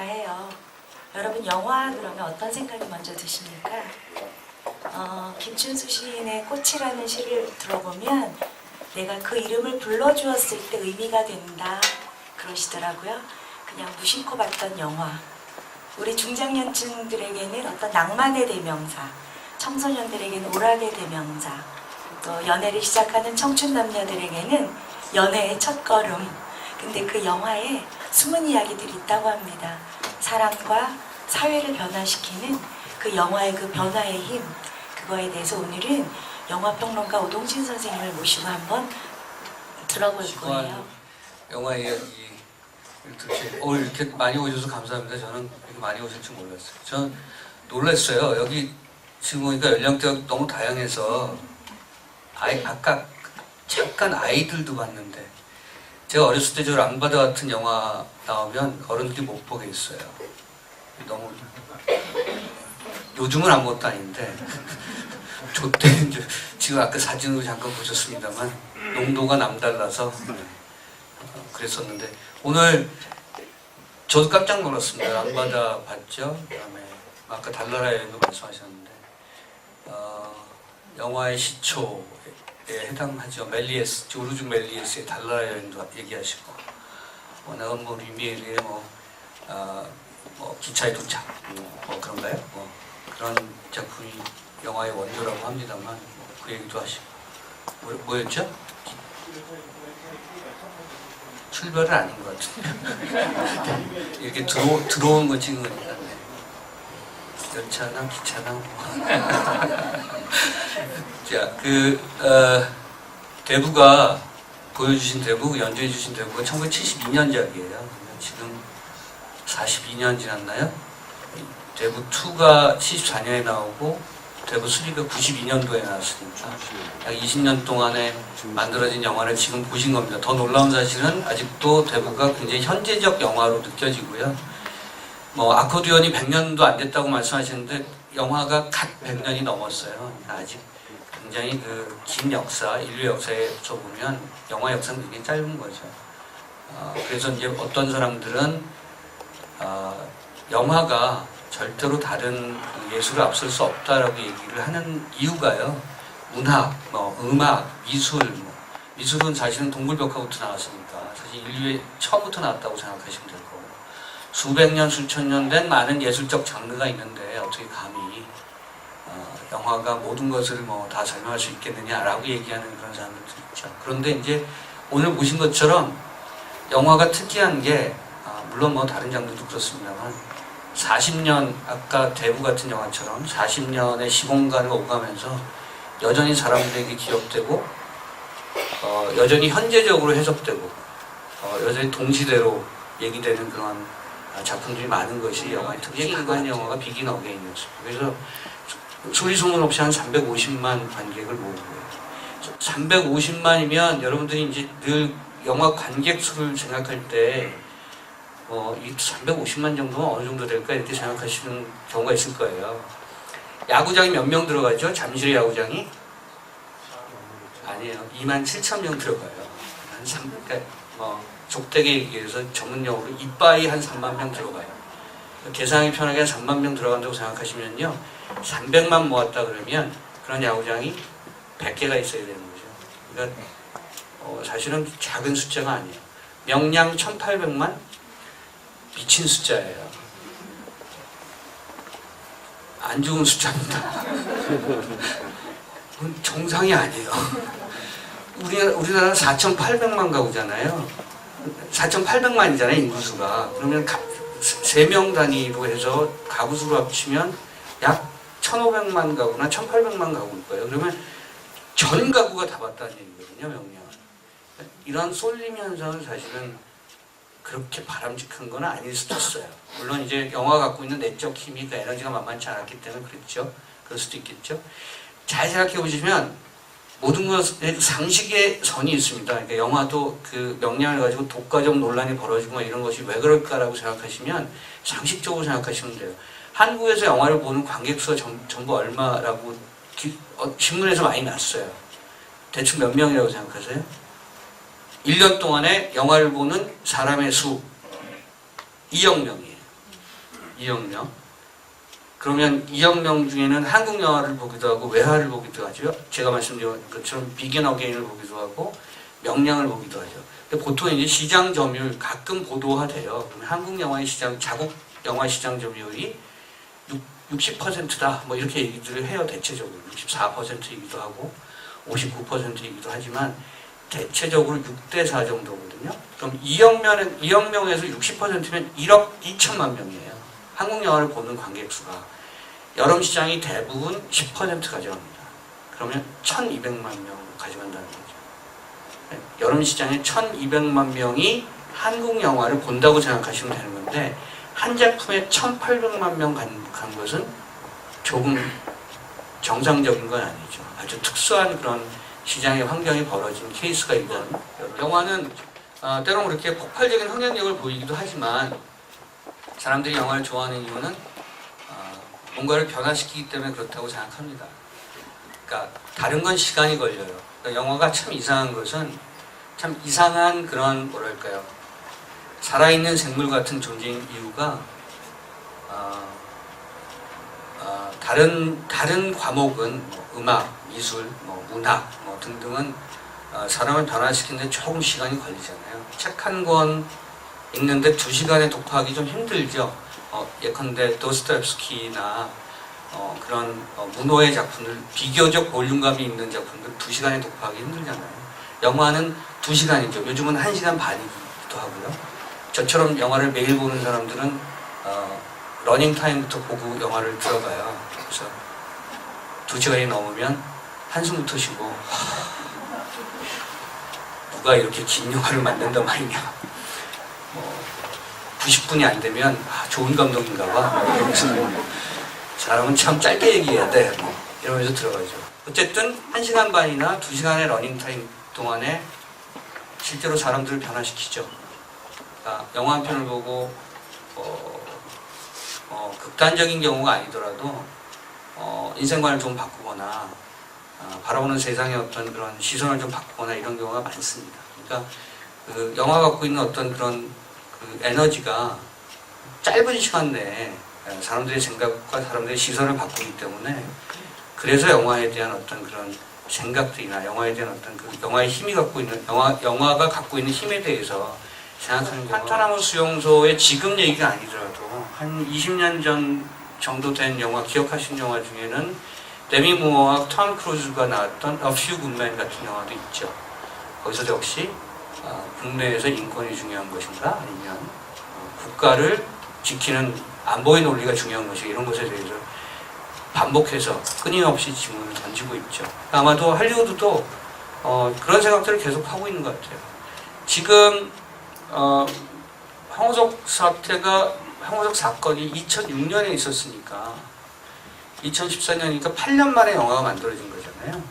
해요. 여러분 영화 그러면 어떤 생각이 먼저 드십니까? 김춘수 시인의 꽃이라는 시를 들어보면 내가 그 이름을 불러주었을 때 의미가 된다 그러시더라고요. 그냥 무심코 봤던 영화. 우리 중장년층들에게는 어떤 낭만의 대명사, 청소년들에게는 오락의 대명사, 또 연애를 시작하는 청춘 남녀들에게는 연애의 첫걸음. 근데 그 영화에 숨은 이야기들이 있다고 합니다. 사람과 사회를 변화시키는 그 영화의 그 변화의 힘, 그거에 대해서 오늘은 영화평론가 오동진 선생님을 모시고 한번 들어볼 거예요. 영화 이야기 오늘 이렇게 많이 오셔서 감사합니다. 저는 이렇게 많이 오실 줄 몰랐어요. 저는 놀랐어요. 여기 지금 보니까 연령대가 너무 다양해서 아까 잠깐 아이들도 봤는데 제가 어렸을 때 저 랑바다 같은 영화 나오면 어른들이 못 보게 했어요. 너무 요즘은 아무것도 아닌데 저 때는 지금 아까 사진으로 잠깐 보셨습니다만 농도가 남달라서 그랬었는데 오늘 저도 깜짝 놀랐습니다. 랑바다 봤죠? 그다음에 아까 달나라 여행도 말씀하셨는데 영화의 시초에 해당하죠. 멜리에스, 조르주 멜리에스의 달나라 여행도 얘기하시고 워낙은 뭐 리미에르의 기차의 도착 뭐 그런가요? 뭐 그런 작품이 영화의 원조라고 합니다만 그 얘기도 하시고 뭐였죠? 출발은 아닌 것 같은데 이렇게 들어온 거 찍은 거니까 열차나 기차나 자, 대부가 보여주신 대부, 연주해 주신 대부가 1972년작이에요. 지금 42년 지났나요? 대부 2가 74년에 나오고 대부 3가 92년도에 나왔으니까 약 20년 동안에 만들어진 영화를 지금 보신 겁니다. 더 놀라운 사실은 아직도 대부가 굉장히 현재적 영화로 느껴지고요. 아코디언이 100년도 안 됐다고 말씀하시는데 영화가 갓 100년이 넘었어요. 그러니까 아직 굉장히 긴 역사, 인류 역사에서 보면 영화 역사는 굉장히 짧은 거죠. 그래서 이제 어떤 사람들은 영화가 절대로 다른 예술을 앞설 수 없다라고 얘기를 하는 이유가요. 문학, 음악, 미술은 사실은 동물벽화부터 나왔으니까 사실 인류의 처음부터 나왔다고 생각하시면 될 거고 수백 년, 수천 년 된 많은 예술적 장르가 있는데 어떻게 감히 영화가 모든 것을 다 설명할 수 있겠느냐라고 얘기하는 그런 사람들도 있죠. 그런데 이제 오늘 보신 것처럼 영화가 특이한 게 물론 다른 장르도 그렇습니다만 40년 아까 대부 같은 영화처럼 40년의 시공간을 오가면서 여전히 사람들에게 기억되고 여전히 현재적으로 해석되고 여전히 동시대로 얘기되는 그런 작품들이 많은 것이 영화의 특징. 그간 영화가 비긴 어게인이었습니다. 그래서 소리 소문 없이 한 350만 관객을 모으고요. 350만이면 여러분들이 이제 늘 영화 관객 수를 생각할 때 이 350만 정도면 어느 정도 될까 이렇게 생각하시는 경우가 있을 거예요. 야구장이 몇 명 들어가죠? 잠실의 야구장이? 아니에요. 27,000명 들어가요. 그러니까 족되게 얘기해서 전문용어로 이빠이 한 3만 명 들어가요. 계산이 편하게 한 3만 명 들어간다고 생각하시면요. 300만 모았다 그러면 그런 야구장이 100개가 있어야 되는 거죠. 그러니까 사실은 작은 숫자가 아니에요. 명량 1800만? 미친 숫자예요. 안 좋은 숫자입니다. 정상이 아니에요. 우리나라는 4,800만 가구잖아요. 4,800만이잖아요, 인구수가. 그러면 3명 단위로 해서 가구수로 합치면 약 1,500만 가구나 1,800만 가구일 거예요. 그러면 전 가구가 다 봤다는 얘기거든요, 명령. 이런 쏠림 현상은 사실은 그렇게 바람직한 건 아닐 수도 있어요. 물론 이제 영화가 갖고 있는 내적 힘이, 에너지가 만만치 않았기 때문에 그랬죠. 그럴 수도 있겠죠. 잘 생각해 보시면 모든 것에 상식의 선이 있습니다. 그러니까 영화도 그 명량을 가지고 독과점 논란이 벌어지고 이런 것이 왜 그럴까라고 생각하시면 상식적으로 생각하시면 돼요. 한국에서 영화를 보는 관객 수가 전부 얼마라고 신문에서 많이 났어요. 대충 몇 명이라고 생각하세요? 1년 동안에 영화를 보는 사람의 수 2억 명이에요. 2억 명. 그러면 2억 명 중에는 한국 영화를 보기도 하고 외화를 보기도 하죠. 제가 말씀드린 것처럼 비긴 어게인을 보기도 하고 명량을 보기도 하죠. 근데 보통 이제 시장 점유율 가끔 보도화돼요. 그러면 한국 영화의 시장, 자국 영화 시장 점유율이 60%다 뭐 이렇게 얘기들을 해요. 대체적으로 64%이기도 하고 59%이기도 하지만 대체적으로 6대4 정도거든요. 그럼 2억 명에서 60%면 1억 2천만 명이에요. 한국 영화를 보는 관객 수가. 여름 시장이 대부분 10% 가져갑니다. 그러면 1,200만 명 가져간다는 거죠. 여름 시장에 1,200만 명이 한국 영화를 본다고 생각하시면 되는 건데 한 작품에 1,800만 명 간 것은 조금 정상적인 건 아니죠. 아주 특수한 그런 시장의 환경이 벌어진 케이스가 있는 영화는 때로는 그렇게 폭발적인 흥행력을 보이기도 하지만 사람들이 영화를 좋아하는 이유는 뭔가를 변화시키기 때문에 그렇다고 생각합니다. 그러니까 다른 건 시간이 걸려요. 그러니까 영화가 참 이상한 것은 참 이상한 그런 뭐랄까요 살아있는 생물 같은 존재인 이유가 다른 과목은 뭐 음악, 미술, 뭐 문학 뭐 등등은 사람을 변화시키는데 조금 시간이 걸리잖아요. 책 한 권 읽는데 2시간에 독파하기 좀 힘들죠. 예컨대 도스토옙스키나 그런 문호의 작품들, 비교적 볼륨감이 있는 작품들 2시간에 독파하기 힘들잖아요. 영화는 2시간이죠. 요즘은 1시간 반이기도 하고요. 저처럼 영화를 매일 보는 사람들은 러닝타임부터 보고 영화를 들어가요. 그래서 2시간이 넘으면 한숨부터 쉬고 누가 이렇게 긴 영화를 만든단 말이냐. 90분이 안 되면 좋은 감독인가 봐. 사람은 참 짧게 얘기해야 돼. 이러면서 들어가죠. 어쨌든 1시간 반이나 2시간의 러닝타임 동안에 실제로 사람들을 변화시키죠. 그러니까 영화 한 편을 보고 극단적인 경우가 아니더라도 인생관을 좀 바꾸거나 바라보는 세상의 어떤 그런 시선을 좀 바꾸거나 이런 경우가 많습니다. 그러니까 그 영화가 갖고 있는 어떤 그런 그 에너지가 짧은 시간 내에 사람들의 생각과 사람들의 시선을 바꾸기 때문에 그래서 영화에 대한 어떤 그런 생각들이나 영화에 대한 어떤 그 영화의 힘이 갖고 있는 영화가 갖고 있는 힘에 대해서 생각하는 거예요. 판타나무 수용소의 지금 얘기가 아니더라도 한 20년 전 정도 된 영화 기억하시는 영화 중에는 데미 무어와 톰 크루즈가 나왔던 A Few Good Men 같은 영화도 있죠. 거기서도 역시 국내에서 인권이 중요한 것인가 아니면 국가를 지키는 안보의 논리가 중요한 것이 이런 것에 대해서 반복해서 끊임없이 질문을 던지고 있죠. 아마도 할리우드도 그런 생각들을 계속 하고 있는 것 같아요. 지금 황우석 사건이 2006년에 있었으니까 2014년이니까 8년 만에 영화가 만들어진 거잖아요.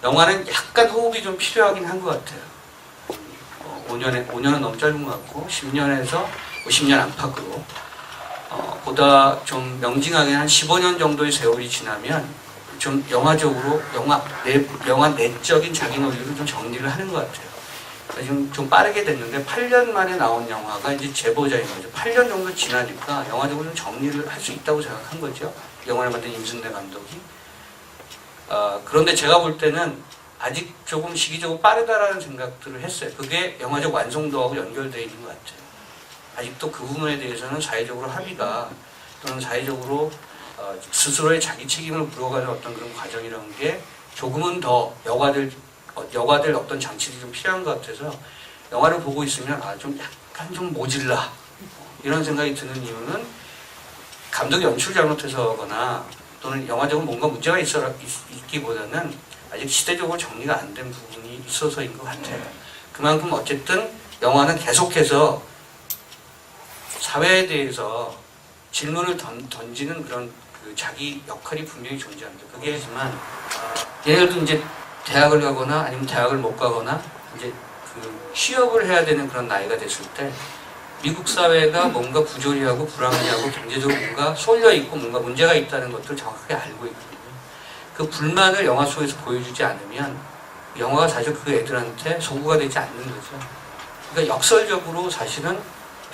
영화는 약간 호흡이 좀 필요하긴 한 것 같아요. 5년은 너무 짧은 것 같고 10년에서 50년 안팎으로 보다 좀 명징하게 한 15년 정도의 세월이 지나면 좀 영화적으로 영화 내적인 자기 논리를 좀 정리를 하는 것 같아요. 지금 좀 빠르게 됐는데 8년 만에 나온 영화가 이제 제보자인 거죠. 8년 정도 지나니까 영화적으로 좀 정리를 할 수 있다고 생각한 거죠. 영화를 만든 임순례 감독이. 그런데 제가 볼 때는 아직 조금 시기적으로 빠르다라는 생각들을 했어요. 그게 영화적 완성도하고 연결되어 있는 것 같아요. 아직도 그 부분에 대해서는 사회적으로 합의가 또는 사회적으로 스스로의 자기 책임을 물어가는 어떤 그런 과정이라는 게 조금은 더 여과될 어떤 장치들이 좀 필요한 것 같아서 영화를 보고 있으면 좀 약간 좀 모질라 이런 생각이 드는 이유는 감독이 연출을 잘못해서거나 또는 영화적으로 뭔가 문제가 있기보다는 아직 시대적으로 정리가 안 된 부분이 있어서인 것 같아요. 그만큼 어쨌든 영화는 계속해서 사회에 대해서 질문을 던지는 그런 그 자기 역할이 분명히 존재합니다. 그게 하지만 예를 들어 이제 대학을 가거나 아니면 대학을 못 가거나 이제 그 취업을 해야 되는 그런 나이가 됐을 때 미국 사회가 뭔가 부조리하고 불합리하고 경제적으로 뭔가 쏠려 있고 뭔가 문제가 있다는 것들을 정확하게 알고 있거든요. 그 불만을 영화 속에서 보여주지 않으면 영화가 사실 그 애들한테 소구가 되지 않는 거죠. 그러니까 역설적으로 사실은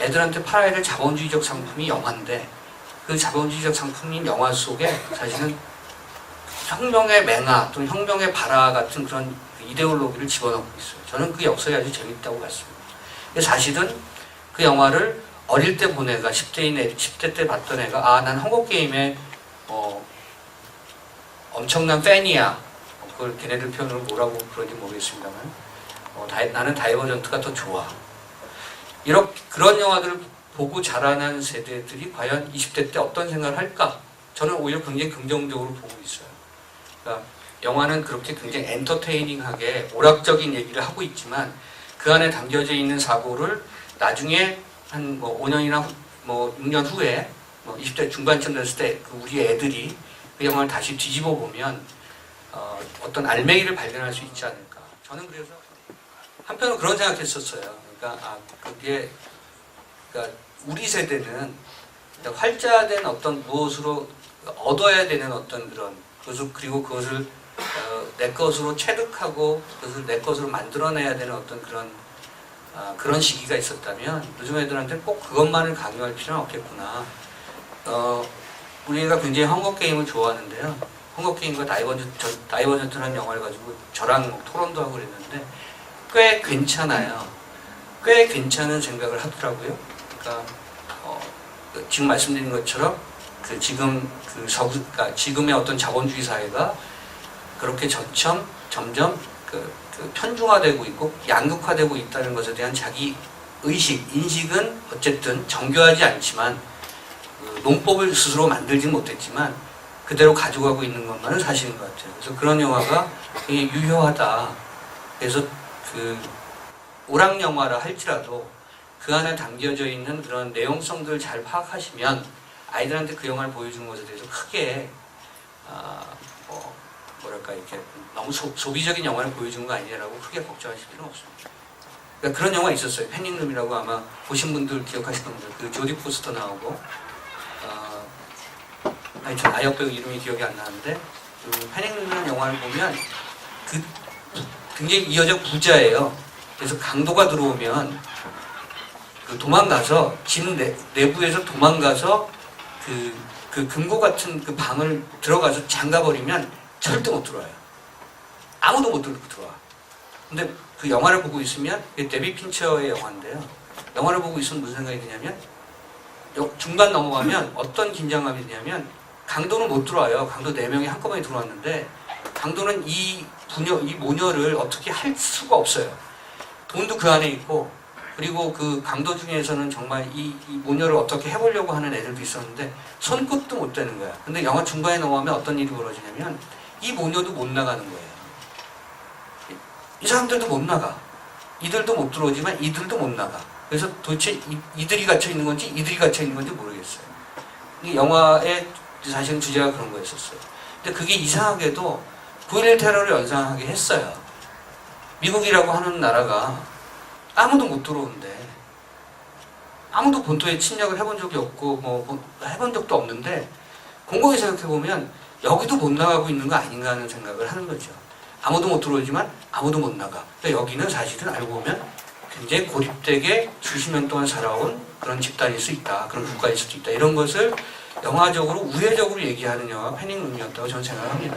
애들한테 팔아야 될 자본주의적 상품이 영화인데 그 자본주의적 상품인 영화 속에 사실은 혁명의 맹아 또는 혁명의 발화 같은 그런 이데올로기를 집어넣고 있어요. 저는 그 역설이 아주 재밌다고 봤습니다. 사실은 그 영화를 어릴 때 본 애가 10대 때 봤던 애가 아, 난 헝거게임의 엄청난 팬이야. 그걸 걔네들 표현으로 뭐라고 그런지 모르겠습니다만 나는 다이버전트가 더 좋아. 그런 영화들을 보고 자라난 세대들이 과연 20대 때 어떤 생각을 할까? 저는 오히려 굉장히 긍정적으로 보고 있어요. 그러니까 영화는 그렇게 굉장히 엔터테이닝하게 오락적인 얘기를 하고 있지만 그 안에 담겨져 있는 사고를 나중에 한 5년이나 6년 후에 20대 중반쯤 됐을 때 그 우리 애들이 그 영화를 다시 뒤집어 보면 어떤 알맹이를 발견할 수 있지 않을까. 저는 그래서 한편으로 그런 생각했었어요. 그러니까 그러니까 우리 세대는 활자된 어떤 무엇으로 얻어야 되는 어떤 그리고 그것을 내 것으로 체득하고 그것을 내 것으로 만들어내야 되는 어떤 그런 시기가 있었다면 요즘 애들한테 꼭 그것만을 강요할 필요는 없겠구나. 우리 애가 굉장히 헝거게임을 좋아하는데요. 헝거게임과 다이버전트라는 영화를 가지고 저랑 토론도 하고 그랬는데 꽤 괜찮아요. 꽤 괜찮은 생각을 하더라고요. 그러니까 지금 말씀드린 것처럼 그러니까 지금의 어떤 자본주의 사회가 그렇게 점점 편중화되고 있고 양극화되고 있다는 것에 대한 자기 인식은 어쨌든 정교하지 않지만 농법을 스스로 만들지 못했지만 그대로 가져가고 있는 것만은 사실인 것 같아요. 그래서 그런 영화가 되게 유효하다. 그래서 오락 영화라 할지라도 그 안에 담겨져 있는 그런 내용성들을 잘 파악하시면 아이들한테 그 영화를 보여주는 것에 대해서 크게 이렇게 너무 소비적인 영화를 보여주는 거 아니냐라고 크게 걱정하실 필요는 없습니다. 그러니까 그런 영화 있었어요. 패닝룸이라고 아마 보신 분들 기억하실 겁니다. 그 조디 포스터 나오고 전 아역 배우 이름이 기억이 안 나는데 그 패닝룸이라는 영화를 보면 굉장히 이 여자 부자예요. 그래서 강도가 들어오면 도망가서 집 내부에서 도망가서 그 금고 같은 그 방을 들어가서 잠가버리면 절대 못 들어와요. 아무도 못 들고 들어와. 근데 그 영화를 보고 있으면 데비 핀처의 영화인데요. 영화를 보고 있으면 무슨 생각이 드냐면 중반 넘어가면 어떤 긴장감이 드냐면 강도는 못 들어와요. 강도 4명이 한꺼번에 들어왔는데 강도는 이 모녀를 어떻게 할 수가 없어요. 돈도 그 안에 있고 그리고 그 강도 중에서는 정말 이 모녀를 어떻게 해보려고 하는 애들도 있었는데 손끝도 못 대는 거야. 근데 영화 중반에 넘어가면 어떤 일이 벌어지냐면 이 모녀도 못 나가는 거예요. 이 사람들도 못 나가. 이들도 못 들어오지만 이들도 못 나가. 그래서 도대체 이들이 갇혀 있는 건지 이들이 갇혀 있는 건지 모르겠어요. 이 영화의 사실은 주제가 그런 거였었어요. 근데 그게 이상하게도 9.11 테러를 연상하게 했어요. 미국이라고 하는 나라가 아무도 못 들어오는데 아무도 본토에 침략을 해본 적이 없고 해본 적도 없는데 곰곰이 생각해보면 여기도 못 나가고 있는 거 아닌가 하는 생각을 하는 거죠. 아무도 못 들어오지만 아무도 못 나가. 그러니까 여기는 사실은 알고 보면 굉장히 고립되게 수십 년 동안 살아온 그런 집단일 수 있다. 그런 국가일 수도 있다. 이런 것을 영화적으로 우회적으로 얘기하는 영화가 패닝룸이었다고 저는 생각을 합니다.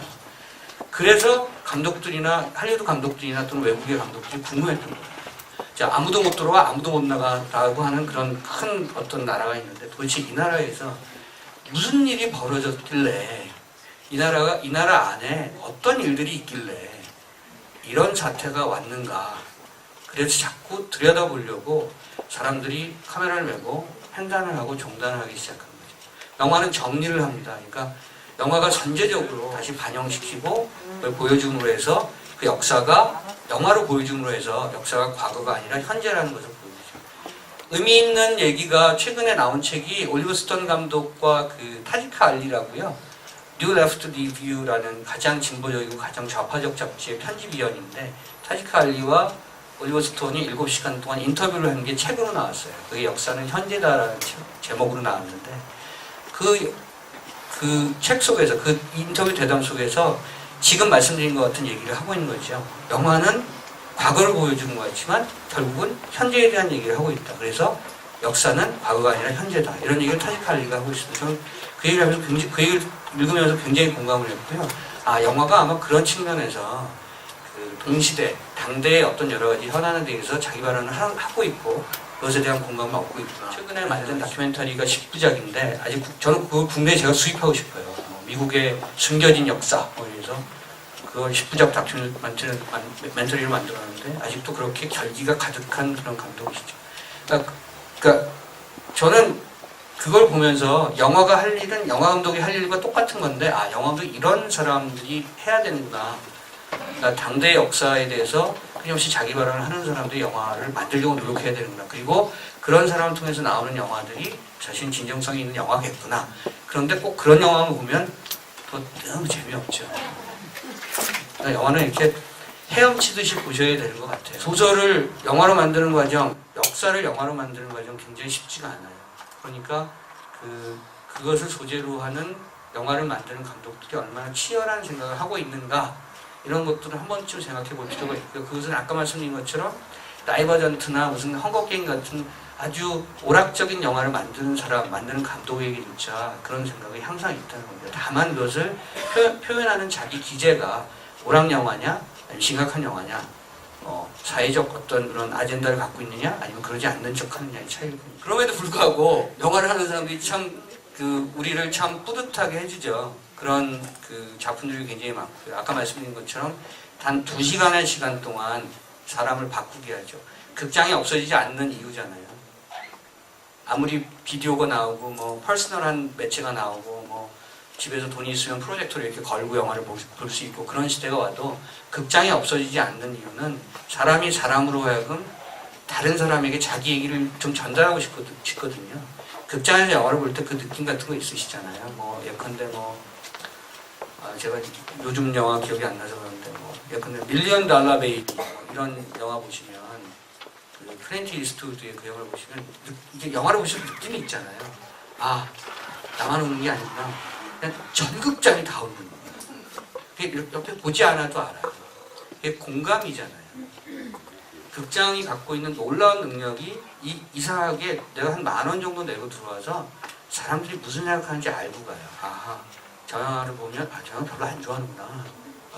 그래서 감독들이나 할리우드 감독들이나 또는 외국의 감독들이 궁금했던 거예요. 자, 아무도 못 들어와 아무도 못 나가라고 하는 그런 큰 어떤 나라가 있는데 도대체 이 나라에서 무슨 일이 벌어졌길래 이 나라 안에 어떤 일들이 있길래 이런 사태가 왔는가. 그래서 자꾸 들여다보려고 사람들이 카메라를 메고 횡단을 하고 종단을 하기 시작한 거죠. 영화는 정리를 합니다. 그러니까 영화가 선제적으로 다시 반영시키고 그걸 보여줌으로 해서 그 역사가 영화로 보여줌으로 해서 역사가 과거가 아니라 현재라는 것을 보여주죠. 의미 있는 얘기가 최근에 나온 책이 올리버 스톤 감독과 그 타지카 알리라고요. New Left Review라는 가장 진보적이고 가장 좌파적 잡지의 편집위원인데 타지카 알리와 올리버 스톤이 7시간 동안 인터뷰를 한 게 책으로 나왔어요. 그게 역사는 현재다라는 제목으로 나왔는데 그 책 속에서 그 인터뷰 대담 속에서 지금 말씀드린 것 같은 얘기를 하고 있는 거죠. 영화는 과거를 보여주는 것 같지만 결국은 현재에 대한 얘기를 하고 있다. 그래서 역사는 과거가 아니라 현재다. 이런 얘기를 타지칼리가 하고 있습니다. 저는 그 얘기를 하면서 그 얘기를 읽으면서 굉장히 공감을 했고요. 아, 영화가 아마 그런 측면에서 그 동시대, 당대의 어떤 여러 가지 현안에 대해서 자기 발언을 하고 있고 그것에 대한 공감을 얻고 있구나. 최근에 만든 다큐멘터리가 10부작인데 아직 저는 그걸 국내에 제가 수입하고 싶어요. 미국의 숨겨진 역사 그래서 그걸 10부작 다큐멘터리를 만들었는데 아직도 그렇게 결기가 가득한 그런 감독이시죠. 그러니까 저는 그걸 보면서 영화가 할 일은 영화 감독이 할 일과 똑같은 건데 아, 영화 감독이 이런 사람들이 해야 되는구나. 그러니까 당대의 역사에 대해서 끊임없이 자기 발언을 하는 사람들이 영화를 만들려고 노력해야 되는구나. 그리고 그런 사람을 통해서 나오는 영화들이 자신 진정성이 있는 영화겠구나. 그런데 꼭 그런 영화만 보면 또 너무 재미없죠. 그러니까 영화는 이렇게 헤엄치듯이 보셔야 되는 것 같아요. 소설을 영화로 만드는 과정, 역사를 영화로 만드는 과정 굉장히 쉽지가 않아요. 그러니까 그것을 소재로 하는 영화를 만드는 감독들이 얼마나 치열한 생각을 하고 있는가 이런 것들을 한 번쯤 생각해 볼 필요가 있고요. 그것은 아까 말씀드린 것처럼 다이버전트나 무슨 헝거게임 같은 아주 오락적인 영화를 만드는 사람, 만드는 감독에게조차 그런 생각이 항상 있다는 겁니다. 다만 그것을 표현하는 자기 기제가 오락 영화냐, 아니면 심각한 영화냐, 사회적 어떤 그런 아젠다를 갖고 있느냐, 아니면 그러지 않는 척 하느냐의 차이일 뿐입니다. 그럼에도 불구하고 영화를 하는 사람들이 참 우리를 참 뿌듯하게 해주죠. 그런 작품들이 굉장히 많고요. 아까 말씀드린 것처럼 단 2시간의 시간 동안 사람을 바꾸게 하죠. 극장이 없어지지 않는 이유잖아요. 아무리 비디오가 나오고 뭐 퍼스널한 매체가 나오고 뭐 집에서 돈이 있으면 프로젝터를 이렇게 걸고 영화를 볼 수 있고 그런 시대가 와도 극장이 없어지지 않는 이유는 사람이 사람으로 하여금 다른 사람에게 자기 얘기를 좀 전달하고 싶거든요. 극장에서 영화를 볼 때 그 느낌 같은 거 있으시잖아요. 뭐 예컨대 제가 요즘 영화 기억이 안 나서 그러는데 예컨대 밀리언 달러 베이비 이런 영화 보시면 클린트 이스트우드의 그 영화를 보시면 이게 영화를 보시면 느낌이 있잖아요. 아, 나만 우는 게 아니구나. 그냥 전 극장이 다 우는 거예요. 옆에 보지 않아도 알아요. 이게 공감이잖아요. 극장이 갖고 있는 놀라운 능력이 이상하게 내가 한 10,000원 정도 내고 들어와서 사람들이 무슨 생각하는지 알고 가요. 아하, 저 영화를 보면 저 영화 별로 안 좋아하는구나.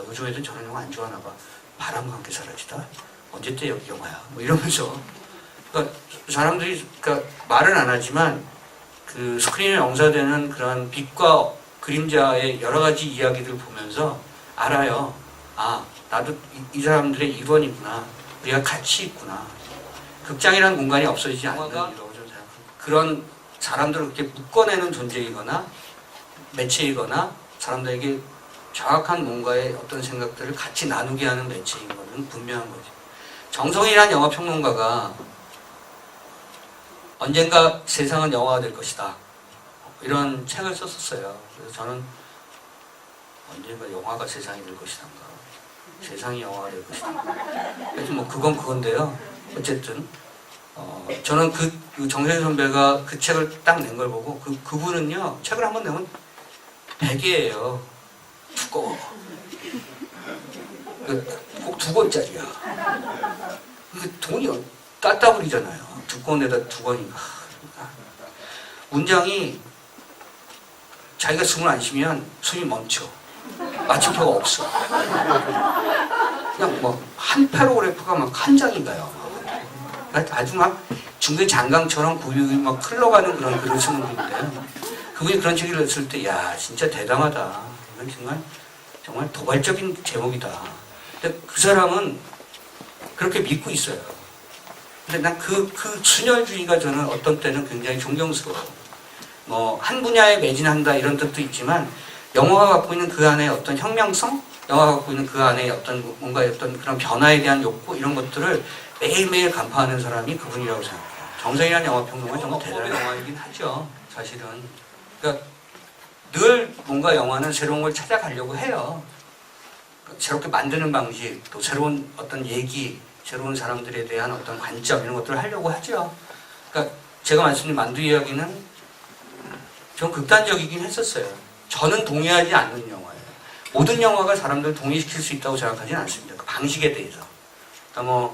요즘 애들 저런 영화 안 좋아하나 봐. 바람과 함께 사라지다. 언제 때 여기 영화야? 뭐 이러면서 그러니까 사람들이 말은 안 하지만 그 스크린에 영사되는 그런 빛과 그림자의 여러 가지 이야기들을 보면서 알아요. 아, 나도 이 사람들의 일원이구나. 우리가 같이 있구나. 극장이라는 공간이 없어지지 않는 이라고 좀 생각합니다. 그런 사람들을 그렇게 묶어내는 존재이거나 매체이거나 사람들에게 정확한 뭔가의 어떤 생각들을 같이 나누게 하는 매체인 것은 분명한 거죠. 정성이라는 영화평론가가 언젠가 세상은 영화가 될 것이다. 이런 책을 썼었어요. 그래서 저는 언젠가 영화가 세상이 될 것이란가. 세상이 영화가 될 것이다. 하여튼 그건 그건데요. 어쨌든 저는 그 정세현 선배가 그 책을 딱 낸 걸 보고 그분은요 책을 한번 내면 베개예요. 두꺼워. 꼭 2권짜리야. 돈이 따따블이잖아요. 두꺼운 데다 2권이니까. 문장이 자기가 숨을 안 쉬면 숨이 멈춰. 마침표가 없어. 그냥 한 패러그래프가 막 한 장인가요. 아주 막 중국의 장강처럼 구육이 막 흘러가는 그런 글을 쓰는 분인데요. 그분이 그런 책을 썼을 때, 야, 진짜 대담하다. 이건 정말 도발적인 제목이다. 근데 그 사람은 그렇게 믿고 있어요. 근데 난 그 순혈주의가 저는 어떤 때는 굉장히 존경스러워요. 한 분야에 매진한다 이런 뜻도 있지만, 영화가 갖고 있는 그 안에 어떤 혁명성, 영화가 갖고 있는 그 안에 어떤 뭔가의 어떤 그런 변화에 대한 욕구 이런 것들을 매일매일 간파하는 사람이 그분이라고 생각해요. 정성이라는 영화평론가 정말 대단한 영화이긴 하죠. 사실은. 그러니까 늘 뭔가 영화는 새로운 걸 찾아가려고 해요. 새롭게 만드는 방식, 또 새로운 어떤 얘기, 새로운 사람들에 대한 어떤 관점 이런 것들을 하려고 하죠. 그러니까 제가 말씀드린 만두 이야기는 좀 극단적이긴 했었어요. 저는 동의하지 않는 영화예요. 모든 영화가 사람들을 동의시킬 수 있다고 생각하지는 않습니다. 그 방식에 대해서. 그러니까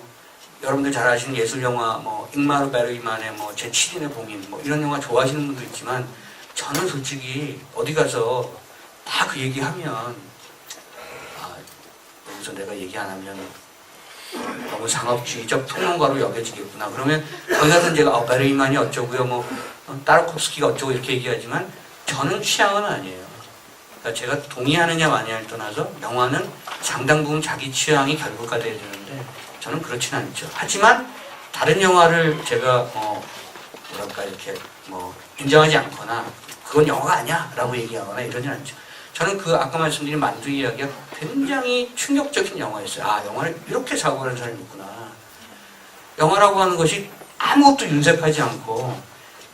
여러분들 잘 아시는 예술 영화 뭐 잉마르 베르그만의 뭐 제7인의 봉인 뭐 이런 영화 좋아하시는 분도 있지만 저는 솔직히 어디 가서 다 그 얘기하면 여기서 내가 얘기 안 하면 너무 상업주의적 평론가로 여겨지겠구나. 그러면 거기 가서 제가 베르그만이 어쩌고요, 뭐 따르콥스키가 어쩌고 이렇게 얘기하지만 저는 취향은 아니에요. 그러니까 제가 동의하느냐 마냐를 떠나서 영화는 상당 부분 자기 취향이 결부가 돼야 되는데 저는 그렇지는 않죠. 하지만 다른 영화를 제가 뭐랄까 이렇게 뭐 인정하지 않거나 그건 영화가 아니야 라고 얘기하거나 이러진 않죠. 저는 그 아까 말씀드린 만두 이야기가 굉장히 충격적인 영화였어요. 아, 영화를 이렇게 사고하는 사람이 있구나. 영화라고 하는 것이 아무것도 윤색하지 않고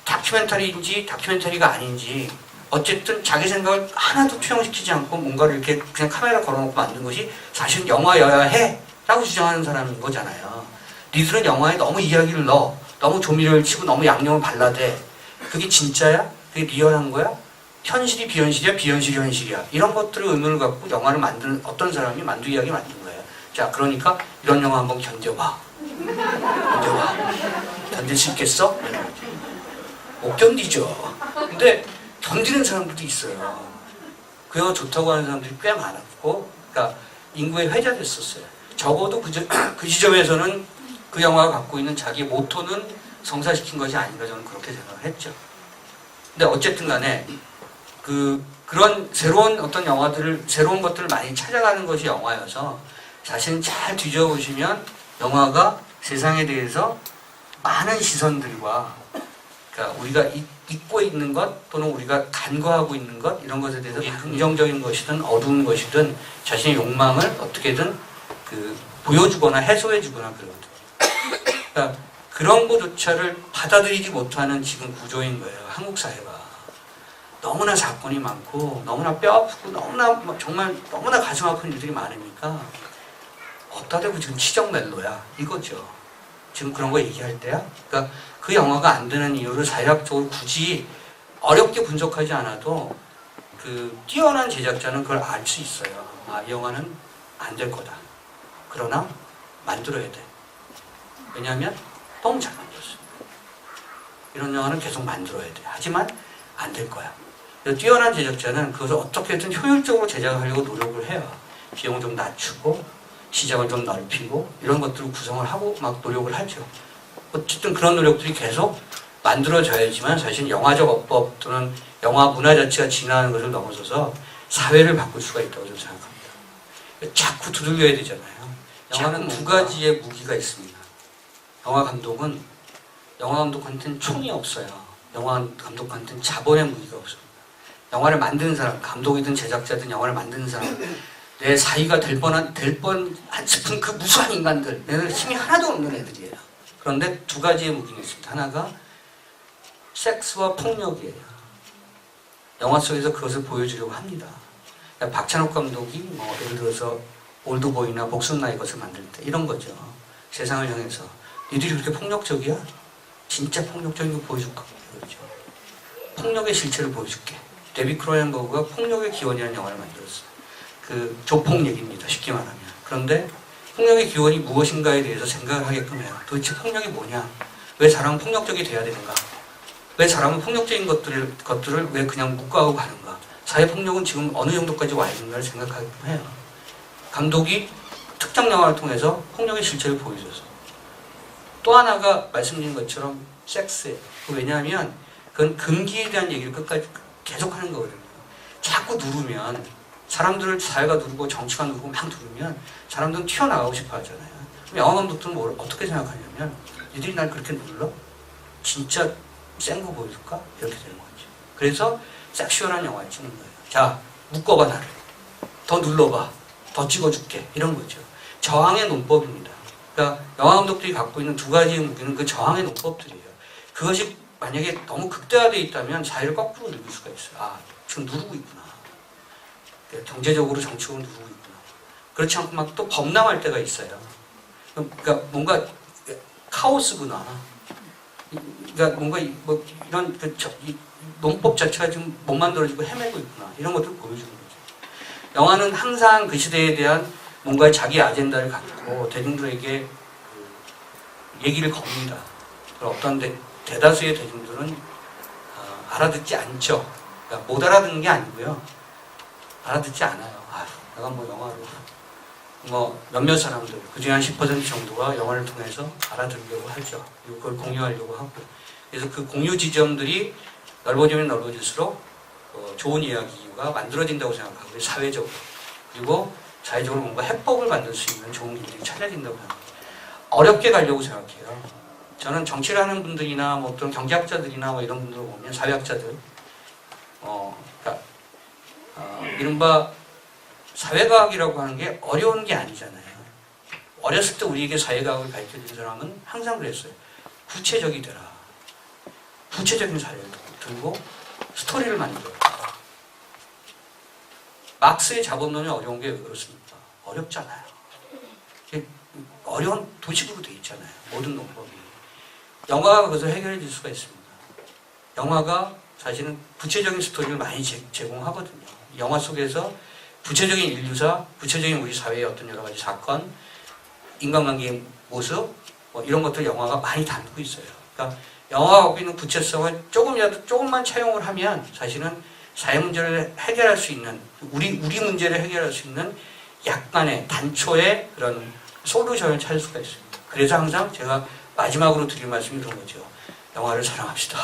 다큐멘터리인지 다큐멘터리가 아닌지 어쨌든 자기 생각을 하나도 투영시키지 않고 뭔가를 이렇게 그냥 카메라 걸어놓고 만든 것이 사실은 영화여야 해 라고 주장하는 사람인 거잖아요. 니들은 영화에 너무 이야기를 넣어, 너무 조미료를 치고 너무 양념을 발라대. 그게 진짜야? 그게 리얼한 거야? 현실이 비현실이야? 비현실이 현실이야? 이런 것들을 의문을 갖고 영화를 만드는 어떤 사람이 만두 이야기 만든 거예요. 자, 그러니까 이런 영화 한번 견뎌봐. 견뎌봐. 견딜 수 있겠어? 못 견디죠. 근데 견디는 사람들도 있어요. 그 영화 좋다고 하는 사람들이 꽤 많았고, 그러니까 인구에 회자됐었어요. 적어도 그 지점에서는 그 영화가 갖고 있는 자기의 모토는 성사시킨 것이 아닌가 저는 그렇게 생각을 했죠. 근데 어쨌든 간에 그런 새로운 어떤 영화들을, 새로운 것들을 많이 찾아가는 것이 영화여서 사실 잘 뒤져보시면 영화가 세상에 대해서 많은 시선들과 그러니까 우리가 잊고 있는 것 또는 우리가 간과하고 있는 것 이런 것에 대해서 긍정적인 것이든 어두운 것이든 자신의 욕망을 어떻게든 보여주거나 해소해주거나 그러거든요. 그러니까 그런 것조차를 받아들이지 못하는 지금 구조인 거예요. 한국 사회가. 너무나 사건이 많고 너무나 뼈아프고 너무나 정말 너무나 가슴 아픈 일들이 많으니까 어디다 대고 지금 치정 멜로야 이거죠. 지금 그런 거 얘기할 때야. 그러니까 그 영화가 안 되는 이유를 사회학적으로 굳이 어렵게 분석하지 않아도 뛰어난 제작자는 그걸 알 수 있어요. 아, 이 영화는 안 될 거다. 그러나 만들어야 돼. 왜냐하면 너무 잘 만들었어. 이런 영화는 계속 만들어야 돼. 하지만 안 될 거야. 뛰어난 제작자는 그것을 어떻게든 효율적으로 제작하려고 노력을 해요. 비용을 좀 낮추고 시장을 좀 넓히고 이런 것들을 구성을 하고 막 노력을 하죠. 어쨌든 그런 노력들이 계속 만들어져야지만 사실 영화적 어법 또는 영화 문화 자체가 진화하는 것을 넘어서서 사회를 바꿀 수가 있다고 저는 생각합니다. 자꾸 두들겨야 되잖아요. 영화는 두 가지의 무기가 있습니다. 영화 감독한테는 총이 없어요. 영화 감독한테는 자본의 무기가 없습니다. 영화를 만드는 사람, 감독이든 제작자든 영화를 만드는 사람, 내 사이가 될 뻔한 싶은 그 무수한 인간들, 얘네들 힘이 하나도 없는 애들이에요. 그런데 두 가지의 무기가 있습니다. 하나가 섹스와 폭력이에요. 영화 속에서 그것을 보여주려고 합니다. 그러니까 박찬욱 감독이 뭐 예를 들어서 올드보이나 복순 나의 것을 만들 때 이런 거죠. 세상을 향해서 니들이 그렇게 폭력적이야? 진짜 폭력적인 거 보여줄까? 그렇죠. 폭력의 실체를 보여줄게. 데비 크로넨버그가 폭력의 기원이라는 영화를 만들었어요. 조폭 얘기입니다. 쉽게 말하면. 그런데 폭력의 기원이 무엇인가에 대해서 생각을 하게끔 해요. 도대체 폭력이 뭐냐? 왜 사람은 폭력적이 돼야 되는가? 왜 사람은 폭력적인 것들을 왜 그냥 묵과하고 가는가? 사회폭력은 지금 어느 정도까지 와 있는가를 생각하게끔 해요. 감독이 특정 영화를 통해서 폭력의 실체를 보여줘서. 또 하나가 말씀드린 것처럼 섹스예요. 왜냐하면 그건 금기에 대한 얘기를 끝까지 계속하는 거거든요. 자꾸 누르면 사람들을 사회가 누르고 정치가 누르고 막 누르면 사람들은 튀어나가고 싶어 하잖아요. 그럼 영화 감독들은 어떻게 생각하냐면 니들이 날 그렇게 눌러? 진짜 센 거 보여줄까? 이렇게 되는 거죠. 그래서 섹슈얼한 영화를 찍는 거예요. 자, 묶어봐 나를. 더 눌러봐. 더 찍어줄게. 이런 거죠. 저항의 논법입니다. 그러니까 영화 감독들이 갖고 있는 두 가지의 무기는 그 저항의 논법들이에요. 그것이 만약에 너무 극대화되어 있다면 사회를 거꾸로 늙을 수가 있어요. 아, 지금 누르고 있구나. 경제적으로 정치적으로 누르고 있구나. 그렇지 않고 막 또 범람할 때가 있어요. 그러니까 뭔가 카오스구나. 그러니까 뭔가 이런 이 논법 자체가 지금 못 만들어지고 헤매고 있구나. 이런 것들을 보여주는 거죠. 영화는 항상 그 시대에 대한 뭔가 자기 아젠다를 갖고 대중들에게 얘기를 겁니다. 어떤 대다수의 대중들은 알아듣지 않죠. 그러니까 못 알아듣는 게 아니고요. 알아듣지 않아요. 아유, 내가 뭐 영화로 몇몇 사람들, 그중에 한 10% 정도가 영화를 통해서 알아들으려고 하죠. 그리고 그걸 공유하려고 하고. 그래서 그 공유 지점들이 넓어지면 넓어질수록 좋은 이야기가 만들어진다고 생각하고요. 사회적으로. 그리고 사회적으로 뭔가 해법을 만들 수 있는 좋은 길들이 찾아진다고 생각합니다. 어렵게 가려고 생각해요. 저는 정치를 하는 분들이나 뭐 어떤 경제학자들이나 뭐 이런 분들 보면 사회학자들, 그러니까 이른바 사회과학이라고 하는 게 어려운 게 아니잖아요. 어렸을 때 우리에게 사회과학을 가르쳐준 사람은 항상 그랬어요. 구체적이 되라. 구체적인 사례를 들고 스토리를 만들어라. 막스의 자본론이 어려운 게 왜 그렇습니까? 어렵잖아요. 어려운 도식으로 돼 있잖아요. 모든 논법이. 영화가 그것을 해결해 줄 수가 있습니다. 영화가 사실은 구체적인 스토리를 많이 제공하거든요. 영화 속에서 구체적인 인류사, 구체적인 우리 사회의 어떤 여러 가지 사건, 인간관계의 모습, 뭐 이런 것들 영화가 많이 담고 있어요. 그러니까 영화가 갖고 있는 구체성을 조금만 차용을 하면 사실은 사회 문제를 해결할 수 있는, 우리 문제를 해결할 수 있는 약간의 단초의 그런 솔루션을 찾을 수가 있습니다. 그래서 항상 제가 마지막으로 드릴 말씀이 그런 거죠. 영화를 사랑합시다.